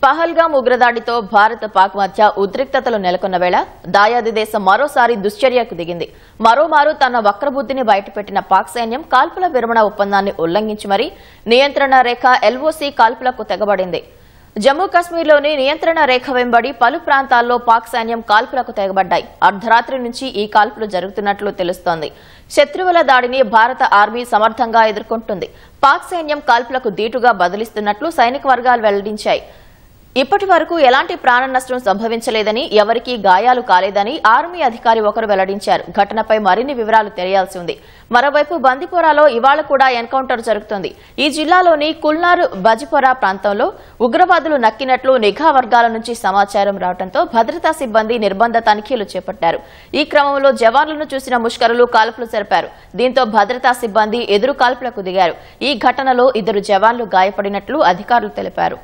పహల్గామ్ ఉగ్రదాడితో భారత్ పాక్ మధ్య ఉద్రిక్తతలు నెలకొన్న వేళ దాయాది దేశం మరోసారి దుశ్చర్యకు దిగింది. మరోమారు తన వక్రబుద్ధిని బయటపెట్టిన పాక్ సైన్యం కాల్పుల విరమణ ఒప్పందాన్ని ఉల్లంఘించి మరీ నియంత్రణ రేఖ ఎల్ఓసీ కాల్పులకు తెగబడింది. జమ్మూ కశ్మీర్లోని నియంత్రణ రేఖ వెంబడి పలు ప్రాంతాల్లో పాక్ సైన్యం కాల్పులకు తెగబడ్డాయి. అర్ధరాత్రి నుంచి ఈ కాల్పులు జరుగుతున్నట్లు తెలుస్తోంది. శత్రువుల దాడిని భారత ఆర్మీ సమర్థంగా ఎదుర్కొంటుంది. పాక్ సైన్యం కాల్పులకు దీటుగా బదిలిస్తున్నట్లు సైనిక వర్గాలు వెల్లడించాయి. ఇప్పటి వరకు ఎలాంటి ప్రాణ నష్టం సంభవించలేదని, ఎవరికీ గాయాలు కాలేదని ఆర్మీ అధికారి ఒకరు వెల్లడించారు. ఘటనపై మరిన్ని వివరాలు తెలియాల్సి ఉంది. మరోవైపు బందిపోరాలో ఇవాళ కూడా ఎన్కౌంటర్ జరుగుతోంది. ఈ జిల్లాలోని కుల్నార్ బజిపోరా ప్రాంతంలో ఉగ్రవాదులు నక్కినట్లు నిఘా వర్గాల నుంచి సమాచారం రావడంతో భద్రతా సిబ్బంది నిర్బంధ తనిఖీలు చేపట్టారు. ఈ క్రమంలో జవాన్లను చూసిన ముష్కరులు కాల్పులు జరిపారు. దీంతో భద్రతా సిబ్బంది ఎదురు కాల్పులకు దిగారు. ఈ ఘటనలో 2 జవాన్లు గాయపడినట్లు అధికారులు తెలిపారు.